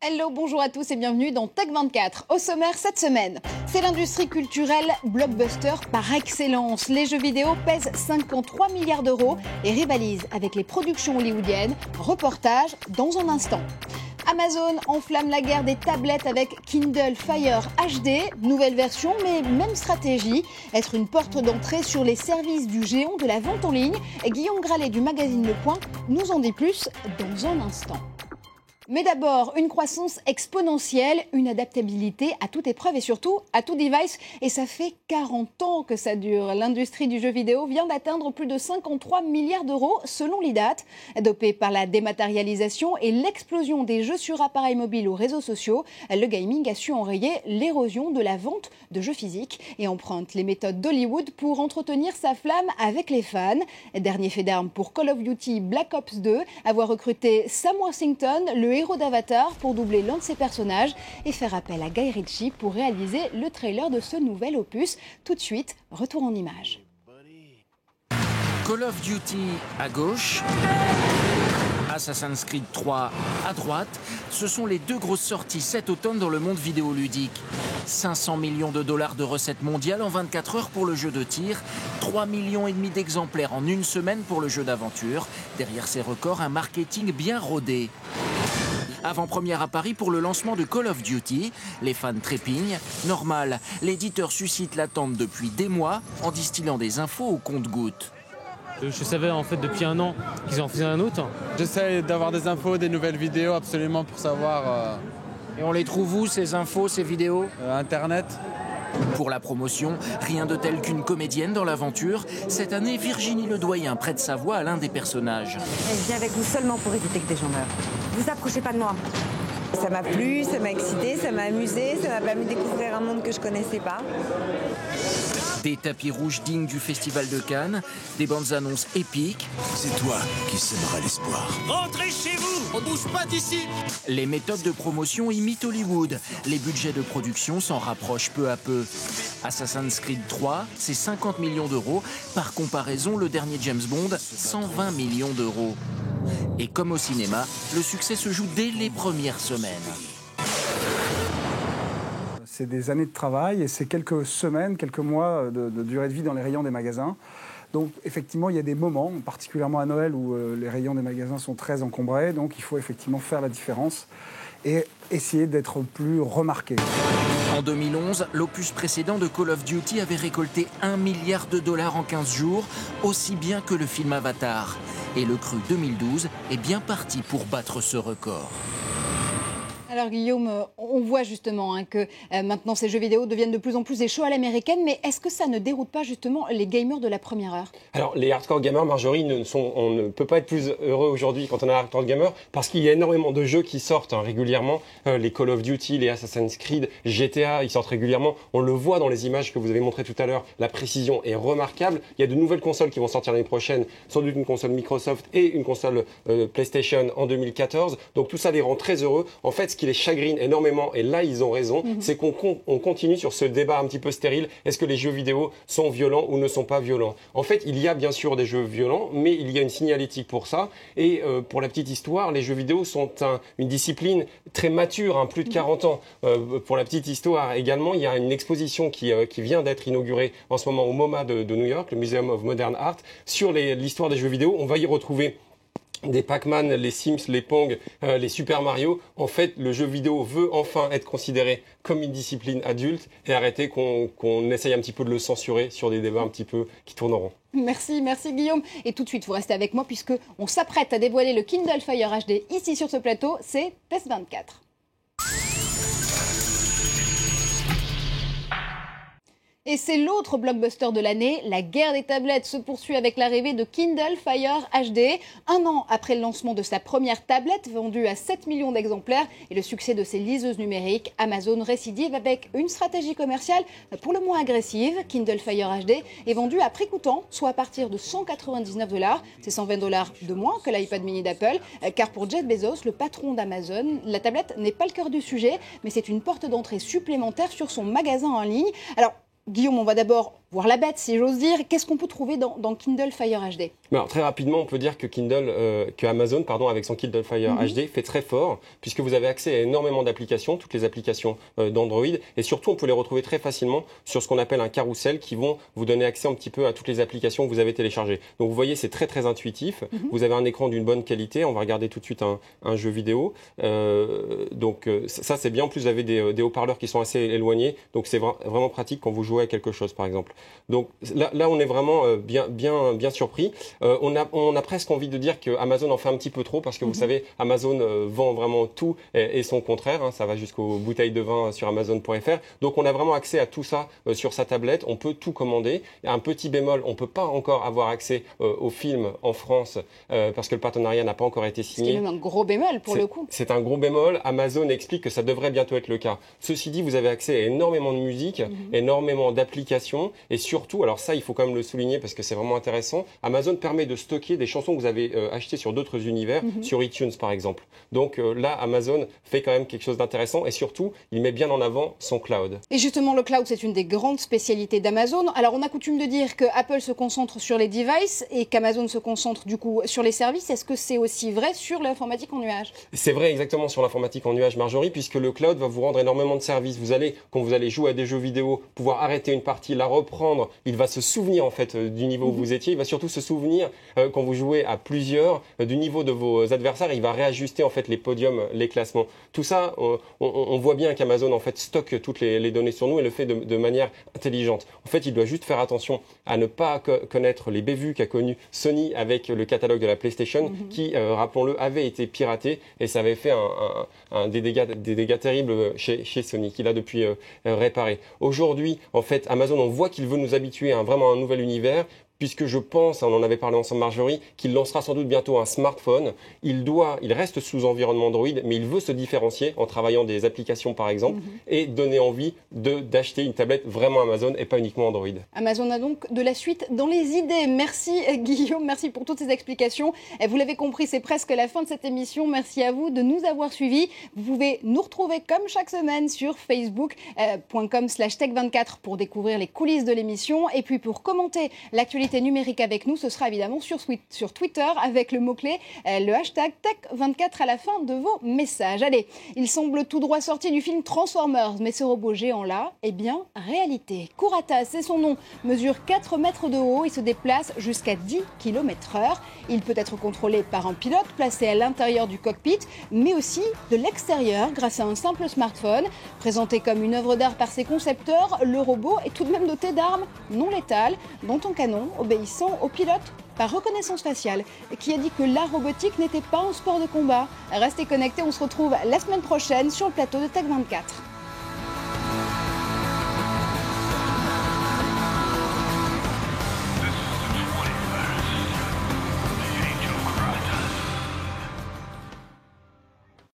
Hello, bonjour à tous et bienvenue dans Tech24. Au sommaire cette semaine, c'est l'industrie culturelle blockbuster par excellence. Les jeux vidéo pèsent 53 milliards d'euros et rivalisent avec les productions hollywoodiennes. Reportage dans un instant. Amazon enflamme la guerre des tablettes avec Kindle Fire HD. Nouvelle version mais même stratégie. Être une porte d'entrée sur les services du géant de la vente en ligne. Guillaume Gralet du magazine Le Point nous en dit plus dans un instant. Mais d'abord, une croissance exponentielle, une adaptabilité à toute épreuve et surtout à tout device. Et ça fait 40 ans que ça dure. L'industrie du jeu vidéo vient d'atteindre plus de 53 milliards d'euros selon l'IDAT. Dopé par la dématérialisation et l'explosion des jeux sur appareils mobiles ou réseaux sociaux, le gaming a su enrayer l'érosion de la vente de jeux physiques et emprunte les méthodes d'Hollywood pour entretenir sa flamme avec les fans. Dernier fait d'armes pour Call of Duty Black Ops 2, avoir recruté Sam Worthington, le héros d'Avatar, pour doubler l'un de ses personnages et faire appel à Guy Ritchie pour réaliser le trailer de ce nouvel opus. Tout de suite, retour en images. Call of Duty à gauche, Assassin's Creed 3 à droite, ce sont les deux grosses sorties cet automne dans le monde vidéoludique. 500 millions de dollars de recettes mondiales en 24 heures pour le jeu de tir, 3,5 millions d'exemplaires en une semaine pour le jeu d'aventure. Derrière ces records, un marketing bien rodé. Avant-première à Paris pour le lancement de Call of Duty. Les fans trépignent. Normal, l'éditeur suscite l'attente depuis des mois en distillant des infos au compte-gouttes. Je savais en fait depuis un an qu'ils en faisaient un autre. J'essaie d'avoir des infos, des nouvelles vidéos absolument pour savoir... Et on les trouve où ces infos, ces vidéos ? Internet. Pour la promotion, rien de tel qu'une comédienne dans l'aventure. Cette année, Virginie Ledoyen prête sa voix à l'un des personnages. Je viens avec vous seulement pour éviter que des gens meurent. Vous approchez pas de moi. Ça m'a plu, ça m'a excité, ça m'a amusé, ça m'a permis de découvrir un monde que je connaissais pas. Des tapis rouges dignes du Festival de Cannes, des bandes annonces épiques. C'est toi qui sèmeras l'espoir. Rentrez chez vous, on bouge pas d'ici. Les méthodes de promotion imitent Hollywood. Les budgets de production s'en rapprochent peu à peu. Assassin's Creed 3, c'est 50 millions d'euros. Par comparaison, le dernier James Bond, 120 millions d'euros. Et comme au cinéma, le succès se joue dès les premières semaines. C'est des années de travail et c'est quelques semaines, quelques mois de durée de vie dans les rayons des magasins. Donc effectivement, il y a des moments, particulièrement à Noël, où les rayons des magasins sont très encombrés. Donc il faut effectivement faire la différence et essayer d'être plus remarqué. En 2011, l'opus précédent de Call of Duty avait récolté 1 milliard de dollars en 15 jours, aussi bien que le film Avatar. Et le cru 2012 est bien parti pour battre ce record. Alors Guillaume, on voit justement que maintenant ces jeux vidéo deviennent de plus en plus des shows à l'américaine, mais est-ce que ça ne déroute pas justement les gamers de la première heure ? Alors les hardcore gamers, Marjorie, on ne peut pas être plus heureux aujourd'hui quand on est un hardcore gamer parce qu'il y a énormément de jeux qui sortent régulièrement. Les Call of Duty, les Assassin's Creed, GTA, ils sortent régulièrement. On le voit dans les images que vous avez montrées tout à l'heure, la précision est remarquable. Il y a de nouvelles consoles qui vont sortir l'année prochaine, sans doute une console Microsoft et une console PlayStation en 2014. Donc tout ça les rend très heureux. En fait, ce qui les chagrine énormément, et là ils ont raison, c'est qu'on continue sur ce débat un petit peu stérile. Est-ce que les jeux vidéo sont violents ou ne sont pas violents ? En fait, il y a bien sûr des jeux violents, mais il y a une signalétique pour ça. Et pour la petite histoire, les jeux vidéo sont une discipline très mature, plus de 40 ans. Pour la petite histoire également, il y a une exposition qui vient d'être inaugurée en ce moment au MoMA de New York, le Museum of Modern Art, sur l'histoire des jeux vidéo. On va y retrouver des Pac-Man, les Sims, les Pong, les Super Mario. En fait, le jeu vidéo veut enfin être considéré comme une discipline adulte et arrêter qu'on essaye un petit peu de le censurer sur des débats un petit peu qui tournent en rond. Merci Guillaume. Et tout de suite, vous restez avec moi puisque on s'apprête à dévoiler le Kindle Fire HD ici sur ce plateau. C'est Test 24. Et c'est l'autre blockbuster de l'année. La guerre des tablettes se poursuit avec l'arrivée de Kindle Fire HD. Un an après le lancement de sa première tablette, vendue à 7 millions d'exemplaires, et le succès de ses liseuses numériques, Amazon récidive avec une stratégie commerciale pour le moins agressive. Kindle Fire HD est vendu à prix coûtant, soit à partir de 199 $. C'est 120 $ de moins que l'iPad mini d'Apple, car pour Jeff Bezos, le patron d'Amazon, la tablette n'est pas le cœur du sujet, mais c'est une porte d'entrée supplémentaire sur son magasin en ligne. Alors, Guillaume, on va d'abord voire la bête si j'ose dire. Qu'est-ce qu'on peut trouver dans Kindle Fire HD? Alors, très rapidement, on peut dire que Amazon, avec son Kindle Fire HD, fait très fort, puisque vous avez accès à énormément d'applications, toutes les applications d'Android, et surtout, on peut les retrouver très facilement sur ce qu'on appelle un carrousel, qui vont vous donner accès un petit peu à toutes les applications que vous avez téléchargées. Donc, vous voyez, c'est très très intuitif. Vous avez un écran d'une bonne qualité. On va regarder tout de suite un jeu vidéo. Ça, c'est bien. En plus, vous avez des haut-parleurs qui sont assez éloignés, donc c'est vraiment pratique quand vous jouez à quelque chose, par exemple. Donc là, on est vraiment bien surpris. On a presque envie de dire que Amazon en fait un petit peu trop, parce que vous savez, Amazon vend vraiment tout et son contraire. Ça va jusqu'aux bouteilles de vin sur Amazon.fr. Donc on a vraiment accès à tout ça sur sa tablette. On peut tout commander. Un petit bémol, on peut pas encore avoir accès aux films en France parce que le partenariat n'a pas encore été signé. C'est même un gros bémol pour le coup. C'est un gros bémol. Amazon explique que ça devrait bientôt être le cas. Ceci dit, vous avez accès à énormément de musique, énormément d'applications, et surtout, alors ça, il faut quand même le souligner parce que c'est vraiment intéressant, Amazon permet de stocker des chansons que vous avez achetées sur d'autres univers, sur iTunes par exemple. Donc là, Amazon fait quand même quelque chose d'intéressant, et surtout, il met bien en avant son cloud. Et justement, le cloud, c'est une des grandes spécialités d'Amazon. Alors, on a coutume de dire que Apple se concentre sur les devices et qu'Amazon se concentre du coup sur les services. Est-ce que c'est aussi vrai sur l'informatique en nuage? C'est vrai exactement sur l'informatique en nuage, Marjorie, puisque le cloud va vous rendre énormément de services. Quand vous allez jouer à des jeux vidéo, pouvoir arrêter une partie, la reprendre, il va se souvenir en fait du niveau où vous étiez. Il va surtout se souvenir quand vous jouez à plusieurs du niveau de vos adversaires. Il va réajuster en fait les podiums, les classements. Tout ça, on voit bien qu'Amazon en fait stocke toutes les données sur nous et le fait de manière intelligente. En fait, il doit juste faire attention à ne pas connaître les bévues qu'a connu Sony avec le catalogue de la PlayStation, qui, rappelons-le, avait été piraté, et ça avait fait des dégâts terribles chez Sony, qu'il a depuis réparé. Aujourd'hui, en fait, Amazon, on voit qu'il veut nous habituer à vraiment un nouvel univers, puisque je pense, on en avait parlé ensemble Marjorie, qu'il lancera sans doute bientôt un smartphone. Il reste sous environnement Android, mais il veut se différencier en travaillant des applications par exemple, et donner envie d'acheter une tablette vraiment Amazon et pas uniquement Android. Amazon a donc de la suite dans les idées. Merci Guillaume, merci pour toutes ces explications. Et vous l'avez compris, c'est presque la fin de cette émission. Merci à vous de nous avoir suivis. Vous pouvez nous retrouver comme chaque semaine sur facebook.com/tech24 pour découvrir les coulisses de l'émission. Et puis pour commenter l'actualité numérique avec nous, ce sera évidemment sur Twitter avec le mot-clé, le hashtag Tech24 à la fin de vos messages. Allez, il semble tout droit sorti du film Transformers, mais ce robot géant-là est bien réalité. Kurata, c'est son nom, mesure 4 mètres de haut et se déplace jusqu'à 10 km/h. Il peut être contrôlé par un pilote placé à l'intérieur du cockpit, mais aussi de l'extérieur grâce à un simple smartphone. Présenté comme une œuvre d'art par ses concepteurs, le robot est tout de même doté d'armes non létales, dont un canon obéissant au pilote par reconnaissance faciale, qui a dit que la robotique n'était pas un sport de combat. Restez connectés, on se retrouve la semaine prochaine sur le plateau de Tech24.